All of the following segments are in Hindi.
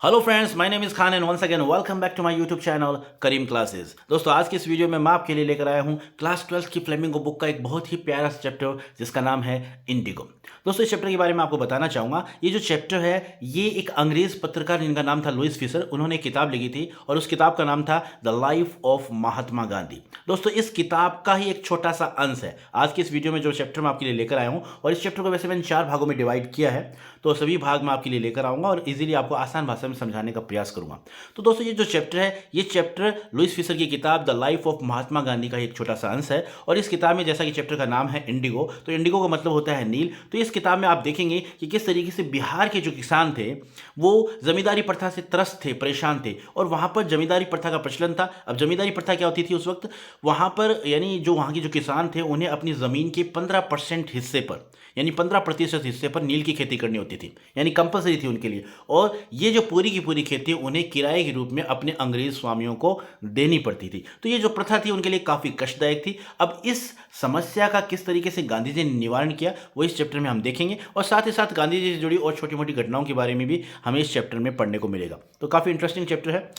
Hello friends, my name is Khan and once again welcome back to my YouTube channel Karim classes. दोस्तों, आज की इस वीडियो में मैं आपके लिए लेकर आया हूं क्लास 12 की फ्लेमिंगो बुक का एक बहुत ही प्यारा सा चैप्टर जिसका नाम है इंडिगो। दोस्तों, इस चैप्टर के बारे में आपको बताना चाहूंगा। ये जो चैप्टर है ये एक अंग्रेज पत्रकार जिनका नाम था लुइस फिशर, उन्होंने एक किताब लिखी थी और उस किताब का नाम था the life of Mahatma Gandhi. दोस्तों, इस किताब का ही एक छोटा सा अंश है आज की इस वीडियो में जो चैप्टर मैं आपके लिए लेकर आया हूँ। और इस चैप्टर को वैसे मैंने 4 भागों में डिवाइड किया है, तो सभी भाग मैं आपके लिए लेकर आऊंगा और इजीली आपको आसान भाषा में समझाने का प्रयास करूंगा। तो दोस्तों, ये जो चैप्टर है ये चैप्टर लुइस फिशर की किताब the life of Mahatma Gandhi का एक छोटा सा अंश है। और इस किताब में जैसा कि चैप्टर का नाम है इंडिगो, तो इंडिगो का मतलब होता है नील। तो इस किताब में आप देखेंगे कि किस तरीके से बिहार के जो किसान थे वो जमींदारी प्रथा से त्रस्त थे, परेशान थे, और वहां पर जमींदारी प्रथा का प्रचलन था। अब जमींदारी प्रथा क्या होती थी उस वक्त? वहां पर यानी जो वहां के जो किसान थे उन्हें अपनी जमीन के 15% हिस्से पर, यानी 15% हिस्से पर नील की खेती करनी होती थी, यानी कंपलसरी थी उनके लिए। और ये जो पूरी की पूरी खेती उन्हें किराए के रूप में अपने अंग्रेज स्वामियों को देनी पड़ती थी। तो ये जो प्रथा थी उनके लिए काफ़ी कष्टदायक थी। अब इस समस्या का किस तरीके से गांधी जी ने निवारण किया वो इस चैप्टर में हम देखेंगे, और साथ ही साथ गांधी जी से जुड़ी और छोटी मोटी घटनाओं के बारे में भी हमें इस चैप्टर में पढ़ने को मिलेगा। तो काफ़ी इंटरेस्टिंग चैप्टर है।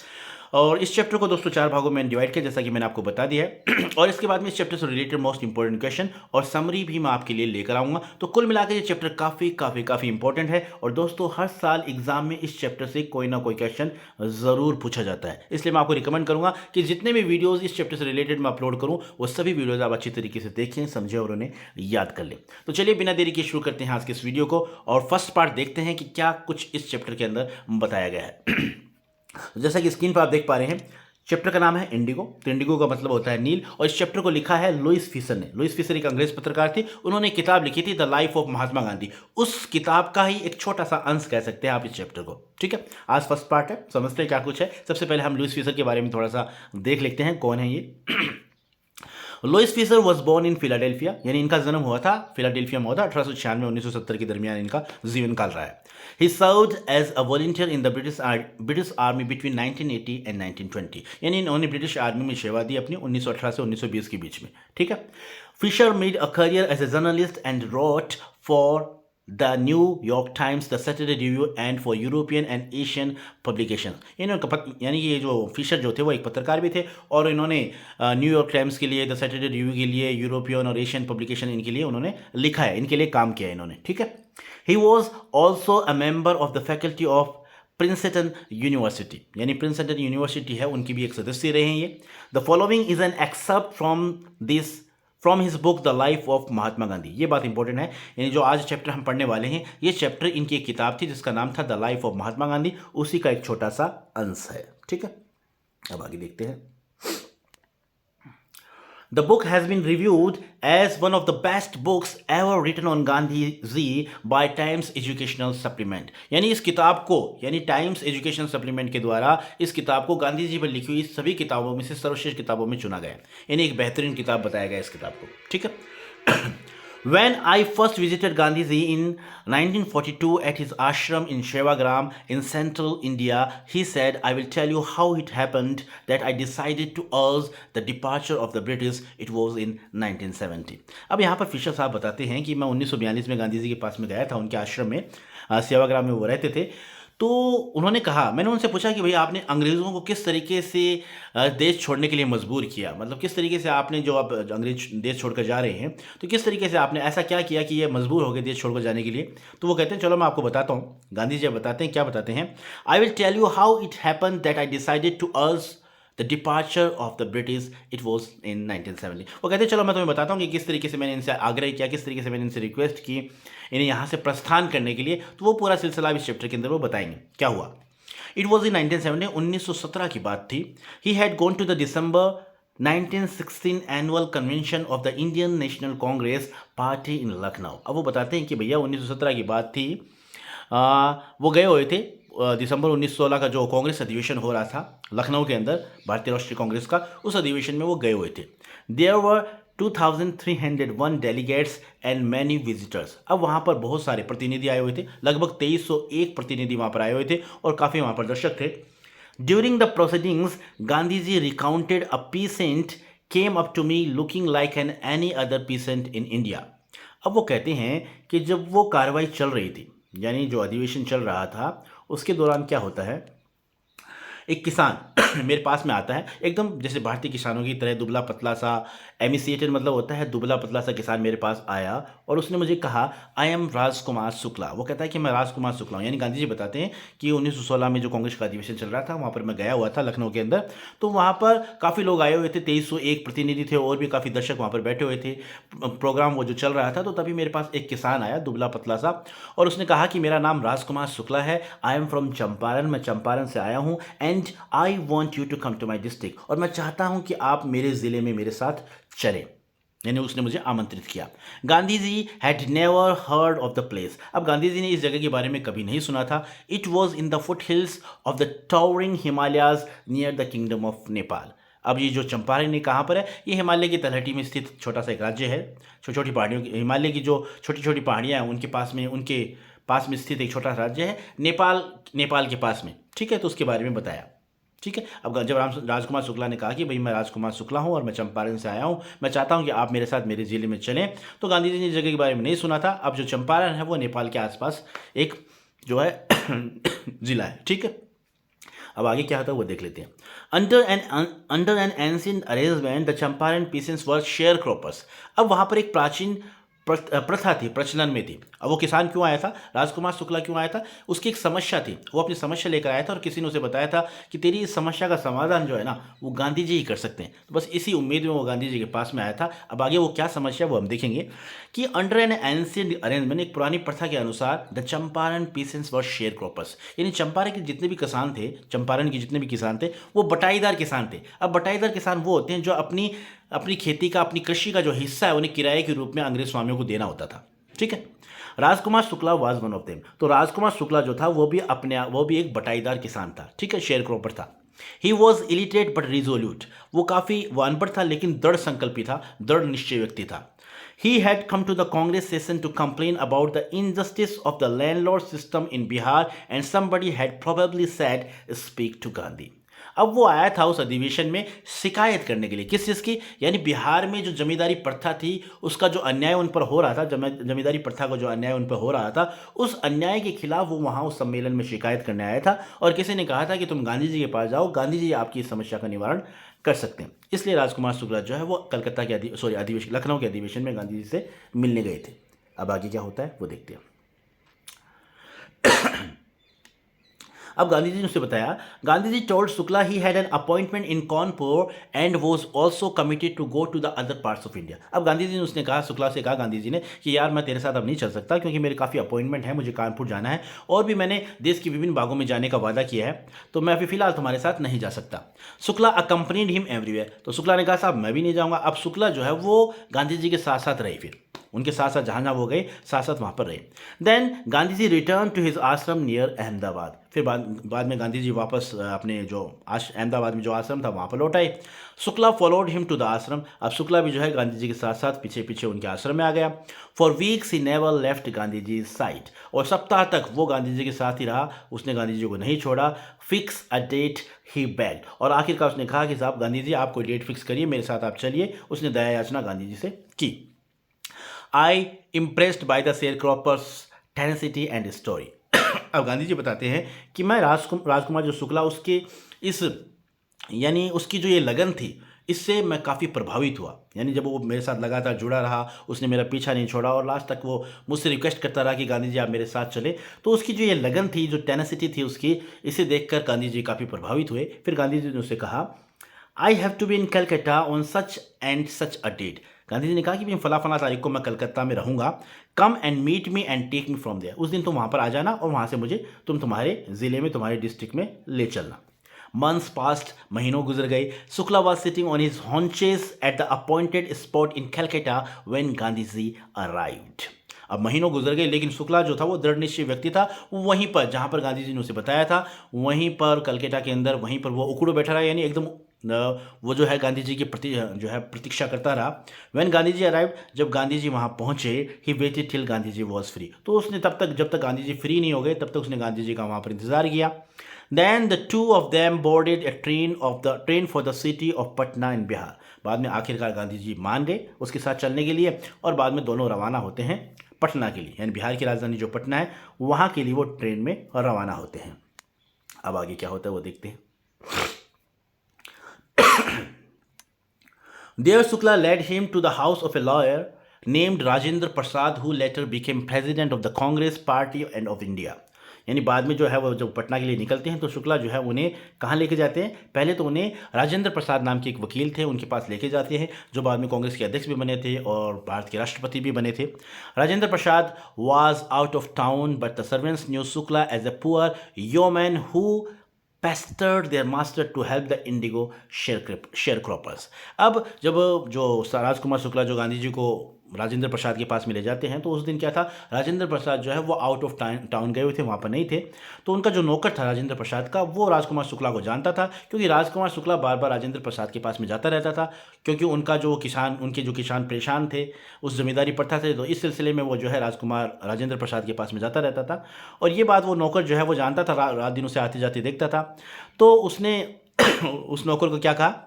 और इस चैप्टर को दोस्तों 4 भागों में डिवाइड किया, जैसा कि मैंने आपको बता दिया है। और इसके बाद में इस चैप्टर से रिलेटेड मोस्ट इंपॉर्टेंट क्वेश्चन और समरी भी मैं आपके लिए लेकर आऊंगा। तो कुल मिलाकर ये चैप्टर काफ़ी इंपॉर्टेंट है। और दोस्तों, हर साल एग्जाम में इस चैप्टर से कोई ना कोई क्वेश्चन ज़रूर पूछा जाता है, इसलिए मैं आपको रिकमेंड करूंगा कि जितने भी वीडियोज़ इस चैप्टर से रिलेटेड मैं अपलोड करूँ वो सभी वीडियोज़ आप अच्छी तरीके से देखें, समझें और उन्हें याद कर लें। तो चलिए बिना देरी के शुरू करते हैं आज के इस वीडियो को और फर्स्ट पार्ट देखते हैं कि क्या कुछ इस चैप्टर के अंदर बताया गया है। जैसा कि स्क्रीन पर आप देख पा रहे हैं, चैप्टर का नाम है इंडिगो। तो इंडिगो का मतलब होता है नील, और इस चैप्टर को लिखा है लुइस फिशर ने। लुइस फिशर एक अंग्रेज पत्रकार थे, उन्होंने एक किताब लिखी थी the life of Mahatma Gandhi. उस किताब का ही एक छोटा सा अंश कह सकते हैं आप इस चैप्टर को। ठीक है, आज फर्स्ट पार्ट है, समझते हैं क्या कुछ है। सबसे पहले हम लुइस फिशर के बारे में थोड़ा सा देख लेते हैं, कौन है ये। Louis Fischer was born in Philadelphia, यानी इनका जन्म हुआ था फिलाडेल्फिया में, हुआ था 1896-1970 के दरमियान इनका जीवन काल रहा है। He served as a volunteer in the British army between 1980 and 1920, यानी इन्होंने ब्रिटिश आर्मी में सेवा दी अपनी 1918 से 1920 के बीच में। ठीक है। Fischer made a career as a journalist and wrote for the New York Times, the Saturday Review and for European and Asian publication. यानी ये जो फिशर जो थे वो एक पत्रकार भी थे, और इन्होंने न्यूयॉर्क टाइम्स के लिए, द सैटरडे रिव्यू के लिए, यूरोपियन और एशियन पब्लिकेशन इनके लिए उन्होंने लिखा है, इनके लिए काम किया है इन्होंने। ठीक है। He was also a member of the faculty of Princeton university, यानी प्रिंसटन यूनिवर्सिटी है उनकी भी एक सदस्य रहे हैं ये। The following is an excerpt from his book the life of Mahatma Gandhi. ये बात इंपॉर्टेंट है, यानी जो आज चैप्टर हम पढ़ने वाले हैं ये चैप्टर इनकी एक किताब थी जिसका नाम था the life of Mahatma Gandhi, उसी का एक छोटा सा अंश है। ठीक है, अब आगे देखते हैं। The book has been reviewed as one of the best books ever written on Gandhi ji by Times Educational Supplement, यानी इस किताब को, यानी टाइम्स एजुकेशन सप्लीमेंट के द्वारा इस किताब को गांधी जी पर लिखी हुई सभी किताबों में से सर्वश्रेष्ठ किताबों में चुना गया, यानी एक बेहतरीन किताब बताया गया इस किताब को। ठीक है। When I first visited Gandhiji in 1942 at his ashram in Sevagram in central India, he said, I will tell you how it happened that I decided to urge the departure of the British. It was in 1970. अब यहाँ पर फिशर साहब बताते हैं कि मैं 1942 में गांधी जी के पास में गया था, उनके आश्रम में, सेवाग्राम में वो रहते थे। तो उन्होंने कहा, मैंने उनसे पूछा कि भैया आपने अंग्रेज़ों को किस तरीके से देश छोड़ने के लिए मजबूर किया, मतलब किस तरीके से आपने, जो आप अंग्रेज देश छोड़कर जा रहे हैं, तो किस तरीके से आपने ऐसा क्या किया कि ये मजबूर हो गए देश छोड़कर जाने के लिए। तो वो कहते हैं चलो मैं आपको बताता हूँ। गांधी जी बताते हैं, क्या बताते हैं, I will tell you how it happen that I decided to urge the departure of the British. It was in 1970। वो कहते हैं चलो मैं तुम्हें बताता हूँ कि किस तरीके से मैंने इनसे आग्रह किया, किस तरीके से मैंने इनसे रिक्वेस्ट की इन्हें यहाँ से प्रस्थान करने के लिए। तो वो पूरा सिलसिला इस चैप्टर के अंदर वो बताएंगे क्या हुआ। इट वॉज इन 1970, 1917 की बात थी। He had gone to the December 1916 annual convention of the Indian National Congress party in Lucknow. अब वो बताते हैं कि भैया 1917 की बात थी, वो गए हुए थे दिसंबर 1916 का जो कांग्रेस अधिवेशन हो रहा था लखनऊ के अंदर, भारतीय राष्ट्रीय कांग्रेस का, उस अधिवेशन में वो गए हुए थे। There were 2301 delegates and many visitors. अब वहाँ पर बहुत सारे प्रतिनिधि आए हुए थे, लगभग 2301 प्रतिनिधि वहाँ पर आए हुए थे और काफ़ी वहाँ पर दर्शक थे। During the proceedings Gandhi ji recounted a peasant came up to me looking like any other peasant in India. अब वो कहते हैं कि जब वो कार्रवाई चल रही थी, यानी जो अधिवेशन चल रहा था उसके दौरान क्या होता है, एक किसान मेरे पास में आता है, एकदम जैसे भारतीय किसानों की तरह दुबला पतला सा, एमिसिएटेड मतलब होता है दुबला पतला सा किसान मेरे पास आया और उसने मुझे कहा आई एम राजकुमार शुक्ला। वो कहता है कि मैं राजकुमार शुक्ला हूँ। यानी गांधी जी बताते हैं कि 1916 में जो कांग्रेस का अधिवेशन चल रहा था वहाँ पर मैं गया हुआ था लखनऊ के अंदर, तो वहाँ पर काफ़ी लोग आए हुए थे, 2301 प्रतिनिधि थे और भी काफ़ी दर्शक वहाँ पर बैठे हुए थे। प्रोग्राम वो जो चल रहा था, तो तभी मेरे पास एक किसान आया दुबला पतला सा और उसने कहा कि मेरा नाम राजकुमार शुक्ला है, आई एम फ्रॉम चंपारण, मैं चंपारण से आया हूँ, and I want you to come to my district, और मैं चाहता हूँ कि आप मेरे ज़िले में मेरे साथ चलें। यानी उसने मुझे आमंत्रित किया। Gandhi ji had never heard of the place. अब गांधी जी ने इस जगह के बारे में कभी नहीं सुना था। It was in the foot hills of the towering Himalayas near the kingdom of Nepal. अब ये जो चंपारण है कहाँ पर है, ये हिमालय की तलहटी में स्थित छोटा सा एक राज्य है। छोटी छोटी पहाड़ियों की, हिमालय की जो छोटी छोटी पहाड़ियाँ हैं उनके पास में स्थित एक छोटा सा राज्य है, नेपाल के पास में। ठीक है, तो उसके बारे में बताया। ठीक है, अब जब राजकुमार शुक्ला ने कहा कि भाई मैं राजकुमार शुक्ला हूँ और मैं चंपारण से आया हूँ, मैं चाहता हूँ कि आप मेरे साथ मेरे ज़िले में चलें, तो गांधी जी ने इस जगह के बारे में नहीं सुना था। अब जो चंपारण है वो नेपाल के आसपास एक जो है ज़िला है। ठीक है, अब आगे क्या होता है वो देख लेते हैं। Under N ancient arrangement the Champaran peasants were share croppers. अब वहाँ पर एक प्राचीन प्रथा थी, प्रचलन में थी। अब वो किसान क्यों आया था, राजकुमार शुक्ला क्यों आया था, उसकी एक समस्या थी, वो अपनी समस्या लेकर आया था और किसी ने उसे बताया था कि तेरी इस समस्या का समाधान जो है ना वो गांधी जी ही कर सकते हैं। तो बस इसी उम्मीद में वो गांधी जी के पास में आया था। अब आगे वो क्या समस्या वो हम देखेंगे कि अंडर एन एंशिएंट अरेंजमेंट, एक पुरानी प्रथा के अनुसार the Champaran peasants were share croppers, यानी चंपारण के जितने भी किसान थे, चंपारण के जितने भी किसान थे वो बटाईदार किसान थे। अब बटाईदार किसान वो होते हैं जो अपनी खेती का, अपनी कृषि का जो हिस्सा है उन्हें किराए के रूप में अंग्रेज स्वामियों को देना होता था। ठीक है, Rajkumar Shukla was one of them. तो राजकुमार शुक्ला जो था वो भी एक बटाईदार किसान था। ठीक है, शेयर क्रॉपर था। He was illiterate but resolute, वो अनपढ़ था लेकिन दृढ़ संकल्पी था, दृढ़ निश्चय व्यक्ति था। He had come to the Congress session to complain about the injustice of the landlord system in Bihar, and somebody had probably said, "Speak to Gandhi." अब वो आया था उस अधिवेशन में शिकायत करने के लिए, किस चीज़ की, यानी बिहार में जो जमींदारी प्रथा थी उसका जो अन्याय उन पर हो रहा था, जमींदारी प्रथा का जो अन्याय उन पर हो रहा था, उस अन्याय के खिलाफ वो वहाँ उस सम्मेलन में शिकायत करने आया था। और किसी ने कहा था कि तुम गांधी जी के पास जाओ, गांधी जी आपकी इस समस्या का निवारण कर सकते हैं। इसलिए राजकुमार शुक्ला जो है वो कलकत्ता के अधिवेशन, लखनऊ के अधिवेशन में गांधी जी से मिलने गए थे। अब आगे क्या होता है वो देखते हैं। अब गांधी जी ने उसे बताया, Gandhi ji told Shukla he had an appointment in Kanpur and was also committed to go to the other parts of India. अब गांधी जी ने उसने कहा, शुक्ला से कहा गांधी जी ने कि यार मैं तेरे साथ अब नहीं चल सकता क्योंकि मेरे काफ़ी अपॉइंटमेंट है, मुझे कानपुर जाना है और भी मैंने देश के विभिन्न भागों में जाने का वादा किया है, तो मैं अभी फिलहाल तुम्हारे साथ नहीं जा सकता। Shukla accompanied him everywhere. तो शुक्ला ने कहा साहब मैं भी नहीं जाऊँगा। अब शुक्ला जो है वो गांधी जी के साथ साथ रहे, फिर उनके साथ साथ जहाँ जहाँ वो गए साथ साथ वहाँ पर रहे। Then Gandhi ji return to his ashram near Ahmedabad. फिर बाद में गांधी जी वापस अपने जो अहमदाबाद में जो आश्रम था वहाँ पर लौट आए। Shukla followed him to the ashram. अब शुक्ला भी जो है गांधी जी के साथ साथ पीछे पीछे उनके आश्रम में आ गया। For weeks he never left Gandhi ji side. और सप्ताह तक वो गांधी जी के साथ ही रहा, उसने गांधी जी को नहीं छोड़ा। Fix a date he bagged. और आखिरकार उसने कहा कि साहब गांधी जी आप कोई डेट फिक्स करिए, मेरे साथ आप चलिए। उसने दया याचना गांधी जी से की। I impressed by the sharecroppers tenacity and story. अब गांधी जी बताते हैं कि मैं राजकुमार जो शुक्ला उसके यानी उसकी जो ये लगन थी इससे मैं काफ़ी प्रभावित हुआ। यानी जब वो मेरे साथ लगातार जुड़ा रहा, उसने मेरा पीछा नहीं छोड़ा और लास्ट तक वो मुझसे रिक्वेस्ट करता रहा कि गांधी जी आप मेरे साथ चले, तो उसकी जो ये लगन थी, जो टेनेसिटी थी उसकी, इसे देखकर गांधी जी काफ़ी प्रभावित हुए। फिर गांधी जी ने उससे कहा I have to be in Calcutta on such and such a date. Gandhi ji ने कहा कि मैं फला तारीख को मैं कलकत्ता में रहूँगा, come and meet me and take me from there. उस दिन तुम वहाँ पर आ जाना और वहाँ से मुझे तुम्हारे ज़िले में, तुम्हारे डिस्ट्रिक्ट में ले चलना। मंथ्स पास्ट, महीनों गुजर गए। Shukla was sitting on his haunches at the appointed spot in Calcutta when Gandhi ji arrived. अब महीनों गुजर गए लेकिन शुक्ला जो था वो दृढ़ निश्चय व्यक्ति था, वहीं पर जहाँ पर गांधी जी ने उसे बताया था वहीं पर कलकत्ता के अंदर वहीं पर वो उकड़ो बैठा रहा, यानी एकदम वो जो है गांधी जी की प्रतीक्षा करता रहा। व्हेन गांधी जी अराइव, जब गांधी जी वहाँ पहुँचे, he waited till Gandhi ji was free. तो उसने तब तक, जब तक गांधी जी फ्री नहीं हो गए तब तक उसने गांधी जी का वहाँ पर इंतजार किया। Then the two of them boarded a train for the city of Patna in Bihar. बाद में आखिरकार गांधी जी मान गए उसके साथ चलने के लिए और बाद में दोनों रवाना होते हैं पटना के लिए, यानी बिहार की राजधानी जो पटना है वहाँ के लिए वो ट्रेन में रवाना होते हैं। अब आगे क्या होता है वो देखते हैं। There Shukla led him to the house of a lawyer named Rajendra Prasad, who later became president of the Congress Party and of India. यानी बाद में जो है वो जब पटना के लिए निकलते हैं तो शुक्ला जो है उन्हें कहाँ लेके जाते हैं, पहले तो उन्हें राजेंद्र प्रसाद नाम के एक वकील थे उनके पास लेके जाते हैं, जो बाद में कांग्रेस के अध्यक्ष भी बने थे और भारत के राष्ट्रपति भी बने थे। Rajendra Prasad was out of town but the servants knew Shukla as a poor yeoman who pestered their master to help the indigo sharecroppers. अब जब जो राजकुमार शुक्ला जो गांधी जी को राजेंद्र प्रसाद के पास में ले जाते हैं तो उस दिन क्या था, राजेंद्र प्रसाद जो है वो आउट ऑफ टाउन गए हुए थे, वहाँ पर नहीं थे। तो उनका जो नौकर था राजेंद्र प्रसाद का, वो राजकुमार शुक्ला को जानता था, क्योंकि राजकुमार शुक्ला बार बार राजेंद्र प्रसाद के पास में जाता रहता था, क्योंकि उनके जो किसान परेशान थे उस जमींदारी प्रथा से, तो इस सिलसिले में वो जो है राजकुमार राजेंद्र प्रसाद के पास में जाता रहता था। और ये बात वो नौकर जो है वो जानता था, रात दिन उसे आते जाते देखता था। तो उसने उस नौकर को क्या कहा,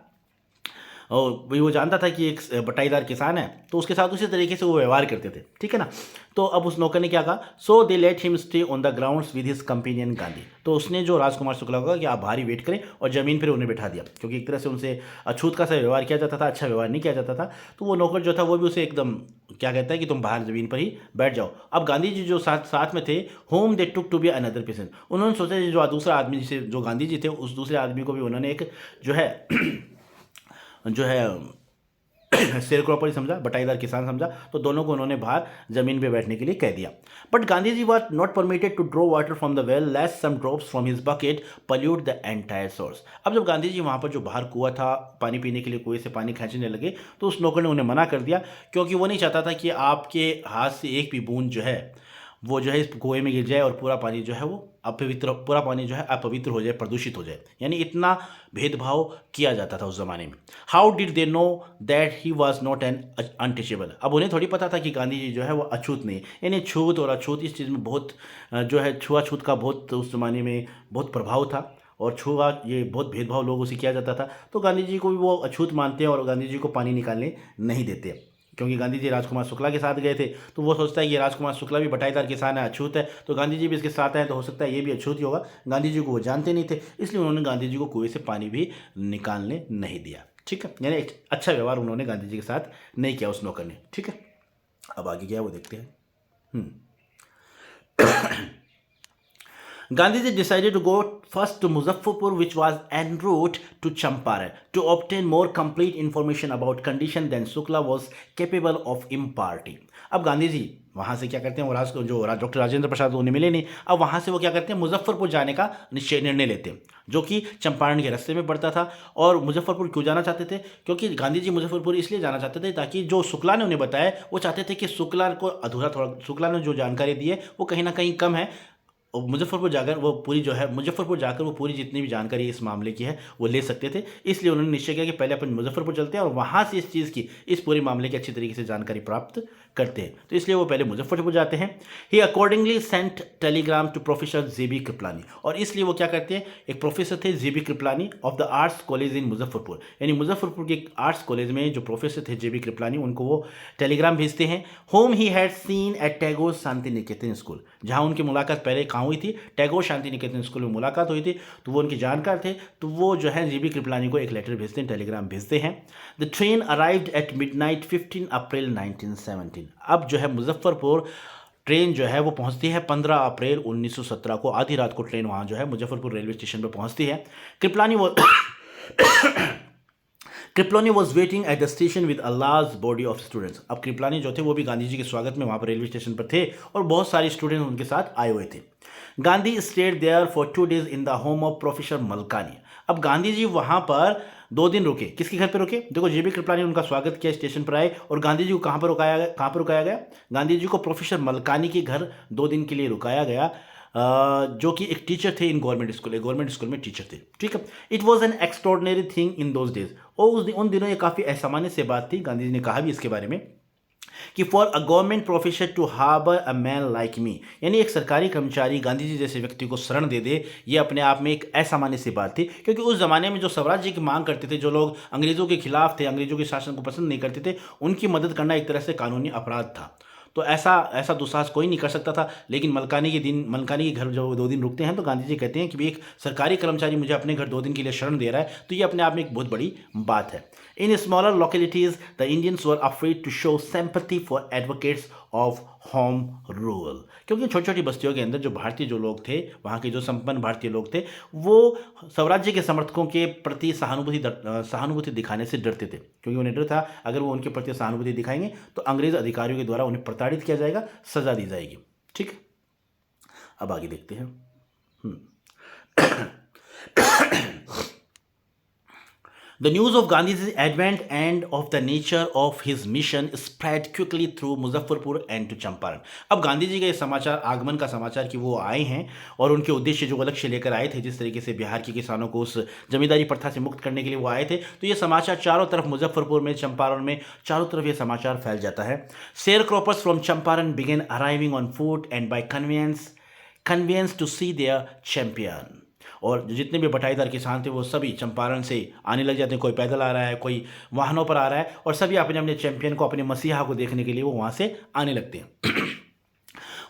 और भाई वो जानता था कि एक बटाईदार किसान है, तो उसके साथ उसी तरीके से वो व्यवहार करते थे, ठीक है ना। तो अब उस नौकर ने क्या कहा, so they let him stay on the grounds with his companion Gandhi. तो उसने जो राजकुमार शुक्ला को कहा कि आप बाहर वेट करें, और ज़मीन पर उन्हें बैठा दिया, क्योंकि एक तरह से उनसे अछूत का सा व्यवहार किया जाता था, अच्छा व्यवहार नहीं किया जाता था। तो वो नौकर जो था वो भी उसे एकदम क्या कहता है कि तुम बाहर ज़मीन पर ही बैठ जाओ। अब गांधी जी जो साथ में थे, whom they took to be another person, उन्होंने सोचा जो दूसरा आदमी जिसे जो गांधी जी थे उस दूसरे आदमी को भी उन्होंने एक जो है शेयरक्रॉपर समझा, बटाईदार किसान समझा। तो दोनों को उन्होंने बाहर जमीन पे बैठने के लिए कह दिया। But Gandhi ji was not permitted to draw water from the well lest some drops from his bucket pollute the entire source. अब जब गांधी जी वहाँ पर जो बाहर कुआं था, पानी पीने के लिए कुएं से पानी खींचने लगे, तो उस नौकर ने उन्हें मना कर दिया, क्योंकि वो नहीं चाहता था कि आपके हाथ से एक भी बूंद जो है वो जो है इस कुएं में गिर जाए और पूरा पानी जो है वो अपवित्र हो जाए, प्रदूषित हो जाए। यानी इतना भेदभाव किया जाता था उस ज़माने में। How did they know that he was not an untouchable. अब उन्हें थोड़ी पता था कि गांधी जी जो है वो अछूत नहीं, यानी छूत और अछूत इस चीज़ में बहुत जो है छुआछूत का बहुत उस ज़माने में बहुत प्रभाव था, और ये बहुत भेदभाव लोगों से किया जाता था। तो गांधी जी को भी वो अछूत मानते हैं और गांधी जी को पानी निकालने नहीं देते, क्योंकि गांधी जी राजकुमार शुक्ला के साथ गए थे, तो वो सोचता है कि राजकुमार शुक्ला भी बटाईदार किसान है, अछूत है, तो गांधी जी भी इसके साथ आए तो हो सकता है ये भी अछूत ही होगा। गांधी जी को वो जानते नहीं थे, इसलिए उन्होंने गांधी जी को कुएं से पानी भी निकालने नहीं दिया, ठीक है। यानी एक अच्छा व्यवहार उन्होंने गांधी जी के साथ नहीं किया उस नौकर ने, ठीक है। अब आगे क्या है वो देखते हैं। Gandhiji decided to go first to Muzaffarpur, which was en route to Champaran, to obtain more complete information about condition than Shukla was capable of imparting. अब गांधी जी वहाँ से क्या करते हैं, वो डॉक्टर राजेंद्र प्रसाद उन्हें मिले नहीं। अब वहाँ से वो क्या करते हैं, मुजफ्फरपुर जाने का निर्णय लेते हैं, जो कि चंपारण के रास्ते में पड़ता था। और मुजफ्फरपुर क्यों जाना चाहते थे, क्योंकि गांधी जी मुजफ्फरपुर इसलिए जाना चाहते थे ताकि जो शुक्ला ने उन्हें बताया, वो चाहते थे कि शुक्ला को अधूरा थोड़ा, शुक्ला ने जो जानकारी दी है वो कहीं ना कहीं कम है, और मुजफ्फरपुर जाकर वो पूरी जितनी भी जानकारी इस मामले की है वो ले सकते थे। इसलिए उन्होंने निश्चय किया कि पहले अपन मुजफ्फरपुर चलते हैं और वहाँ से इस पूरे मामले की अच्छी तरीके से जानकारी प्राप्त करते हैं। तो इसलिए वो पहले मुजफ्फरपुर जाते हैं। He accordingly sent telegram to professor J B Kripalani, और इसलिए वो क्या करते हैं, एक प्रोफेसर थे J B Kripalani of the arts college in Muzaffarpur, यानी मुजफ्फरपुर के आर्ट्स कॉलेज में जो प्रोफेसर थे जेबी कृपलानी, उनको वो टेलीग्राम भेजते हैं। Whom he had seen at Tagore Shantiniketan school, जहाँ उनकी मुलाकात पहले कहाँ हुई थी, टैगोर शांति निकेतन स्कूल में मुलाकात हुई थी, तो वो उनके जानकार थे। तो वो जो है जेबी कृपलानी को एक लेटर भेजते हैं, टेलीग्राम भेजते हैं। The train arrived at midnight 15 अप्रैल 1917। अब जो है मुजफ्फरपुर ट्रेन जो है वो पहुंचती है 15 अप्रैल 1917 को, आधी रात को ट्रेन वहाँ जो है मुजफ्फरपुर रेलवे स्टेशन पर पहुंचती है। Kripalani was waiting at the station with a large body of students. अब कृपलानी जो थे वो भी गांधी जी के स्वागत में वहाँ पर रेलवे स्टेशन पर थे, और बहुत सारे स्टूडेंट उनके साथ आए हुए थे। Gandhi stayed there for 2 days in the home of professor Malkani. अब गांधी जी वहाँ पर 2 दिन रुके। किसके घर पर रुके, देखो जेबी कृपलानी ने उनका स्वागत किया, स्टेशन पर आए, और गांधी जी को कहाँ पर रुकाया गया, गांधी जी को प्रोफेसर मलकानी के घर 2 दिन के लिए रुकाया गया, जो कि एक टीचर थे इन गवर्नमेंट स्कूल में टीचर थे, ठीक है। It was an extraordinary thing in those days, और उन दिनों ये काफ़ी असामान्य से बात थी। गांधी जी ने कहा भी इसके बारे में कि for a government professor to harbour a man like me, यानी एक सरकारी कर्मचारी गांधी जी जैसे व्यक्ति को शरण दे दे, ये अपने आप में एक असामान्य सी बात थी। क्योंकि उस ज़माने में जो स्वराज्य की मांग करते थे, जो लोग अंग्रेज़ों के खिलाफ थे, अंग्रेज़ों के शासन को पसंद नहीं करते थे, उनकी मदद करना एक तरह से कानूनी अपराध था। तो ऐसा दुस्साहस कोई नहीं कर सकता था। लेकिन मलकानी के घर जब 2 दिन रुकते हैं तो गांधी जी कहते हैं कि भाई एक सरकारी कर्मचारी मुझे अपने घर 2 दिन के लिए शरण दे रहा है, तो ये अपने आप में एक बहुत बड़ी बात है। In smaller localities the Indians were afraid to show sympathy for advocates of home rule, क्योंकि छोटी छोटी बस्तियों के अंदर जो भारतीय जो लोग थे, वहाँ के जो संपन्न भारतीय लोग थे, वो स्वराज्य के समर्थकों के प्रति सहानुभूति दिखाने से डरते थे, क्योंकि उन्हें डर था अगर वो उनके प्रति सहानुभूति दिखाएंगे तो अंग्रेज अधिकारियों के द्वारा उन्हें प्रताड़ित किया जाएगा, सजा दी जाएगी। ठीक, अब आगे देखते हैं। The news of Gandhi's advent and of the nature of his mission spread quickly through Muzaffarpur and to Champaran. अब गांधी जी का ये समाचार, आगमन का समाचार कि वो आए हैं और उनके उद्देश्य जो लक्ष्य लेकर आए थे, जिस तरीके से बिहार के किसानों को उस जमींदारी प्रथा से मुक्त करने के लिए वो आए थे, तो ये समाचार चारों तरफ, मुजफ्फरपुर में, चंपारण में, चारों तरफ ये समाचार फैल जाता है। Sharecroppers from Champaran began arriving on foot and by conveyance to see their champion. और जितने भी बटाईदार किसान थे वो सभी चंपारण से आने लग जाते हैं, कोई पैदल आ रहा है, कोई वाहनों पर आ रहा है, और सभी अपने अपने चैंपियन को, अपने मसीहा को देखने के लिए वो वहाँ से आने लगते हैं।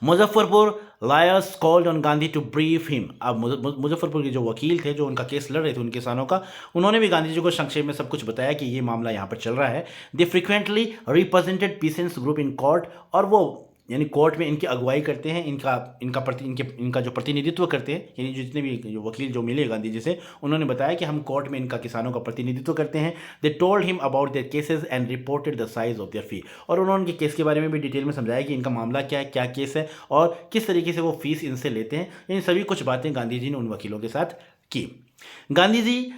Muzaffarpur lawyers called on Gandhi to brief him. अब मुजफ्फरपुर के जो वकील थे, जो उनका केस लड़ रहे थे उन किसानों का, उन्होंने भी गांधी जी को संक्षेप में सब कुछ बताया कि ये मामला यहाँ पर चल रहा है। They frequently represented peasants group in court, और वो यानी कोर्ट में इनकी अगुवाई करते हैं, इनका जो प्रतिनिधित्व करते हैं, यानी जितने भी जो वकील जो मिले गांधी जी से, उन्होंने बताया कि हम कोर्ट में इनका किसानों का प्रतिनिधित्व करते हैं। They told him about their cases and reported the size of their fee, और उन्होंने उनके केस के बारे में भी डिटेल में समझाया कि इनका मामला क्या है, क्या केस है और किस तरीके से वो फीस इनसे लेते हैं। यानी सभी कुछ बातें गांधी जी ने उन वकीलों के साथ की। Gandhi ji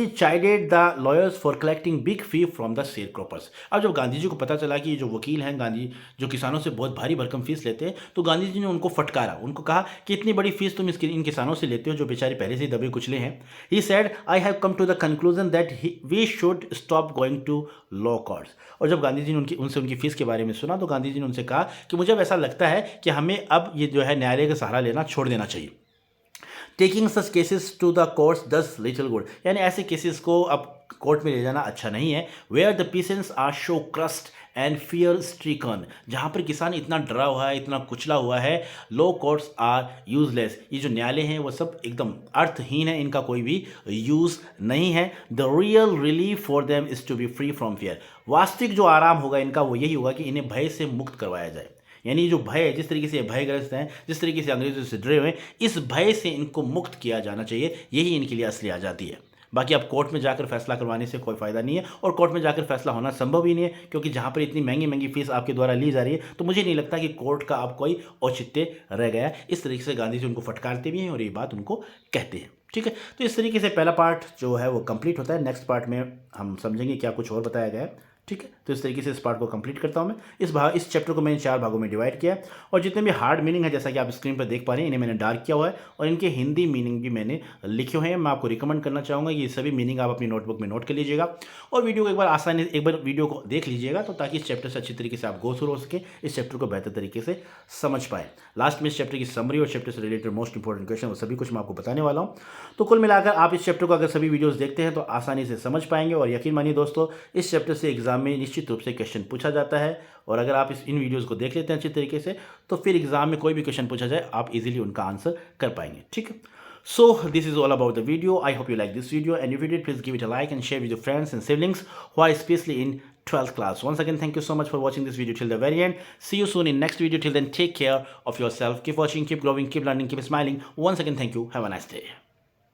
chided the lawyers for collecting big fee from the share croppers. अब जब गांधी जी को पता चला कि ये जो वकील हैं गांधी, जो किसानों से बहुत भारी भरकम फीस लेते हैं, तो गांधी जी ने उनको फटकारा, उनको कहा कि इतनी बड़ी फीस तुम इन किसानों से लेते हो जो बेचारे पहले से ही दबे कुचले हैं। He said I have come to the conclusion that we should stop going to law courts. और जब गांधी जी ने उनसे उनकी फीस के बारे में सुना, तो गांधी जी ने उनसे कहा कि मुझे अब ऐसा लगता है कि हमें अब ये जो है न्यायालय का सहारा लेना छोड़ देना चाहिए। Taking such cases to the courts does little good, यानी ऐसे केसेस को अब कोर्ट में ले जाना अच्छा नहीं है। Where the peasants are so crushed and fear stricken, जहाँ पर किसान इतना डरा हुआ है, इतना कुचला हुआ है, लो कोर्ट्स आर यूजलेस, ये जो न्यायालय हैं वो सब एकदम अर्थहीन है, इनका कोई भी यूज़ नहीं है। The real relief for them is to be free from fear, वास्तविक जो आराम होगा इनका वो यही होगा कि इन्हें भय से मुक्त करवाया जाए। यानी जो भय, जिस तरीके से भयग्रस्त हैं, जिस तरीके से अंग्रेजों से डरे हुए हैं, इस भय से इनको मुक्त किया जाना चाहिए, यही इनके लिए असली आज़ादी है। बाकी अब कोर्ट में जाकर फैसला करवाने से कोई फ़ायदा नहीं है, और कोर्ट में जाकर फैसला होना संभव ही नहीं है, क्योंकि जहाँ पर इतनी महंगी महंगी फीस आपके द्वारा ली जा रही है, तो मुझे नहीं लगता कि कोर्ट का अब कोई औचित्य रह गया। इस तरीके से गांधी जी उनको फटकारते भी हैं और ये बात उनको कहते हैं। ठीक है, तो इस तरीके से पहला पार्ट जो है वो कंप्लीट होता है। नेक्स्ट पार्ट में हम समझेंगे क्या कुछ और बताया गया है। ठीक है, तो इस तरीके से इस पार्ट को कंप्लीट करता हूँ मैं। इस चैप्टर को मैंने 4 भागों में डिवाइड किया है, और जितने भी हार्ड मीनिंग है, जैसा कि आप स्क्रीन पर देख पा रहे हैं, इन्हें मैंने डार्क किया हुआ है, और इनके हिंदी मीनिंग भी मैंने लिखे हुए हैं। मैं आपको रिकमेंड करना चाहूँगा ये सभी मीनिंग आप अपनी नोटबुक में नोट कर लीजिएगा, और वीडियो को एक बार वीडियो को देख लीजिएगा, तो ताकि इस चैप्टर से अच्छी तरीके से आप गो थ्रू हो सके, इस चैप्टर को बेहतर तरीके से समझ पाए। लास्ट में इस चैप्टर की समरी और चैप्टर से रिलेटेड मोस्ट इंपॉर्टेंट क्वेश्चन, वो सभी कुछ मैं आपको बताने वाला हूँ। तो कुल मिलाकर आप इस चैप्टर को अगर सभी वीडियोस देखते हैं तो आसानी से समझ पाएंगे, और यकीन मानिए दोस्तों, इस चैप्टर से एग्जाम में निश्चित रूप से क्वेश्चन पूछा जाता है, और अगर आप इन वीडियोस को देख लेते हैं अच्छी तरीके से, तो फिर एग्जाम में कोई भी क्वेश्चन पूछा जाए आप इजीली उनका आंसर कर पाएंगे। ठीक है, so this is all about the video. I hope you like this video, and if you did, please give it a like and share with your friends and siblings who are especially in 12th class. Once again, thank you so much for watching this video till the very end. See you soon in next video. Till then, take care of yourself, keep watching, keep growing, keep learning, keep smiling. Once again, thank you. Have a nice day.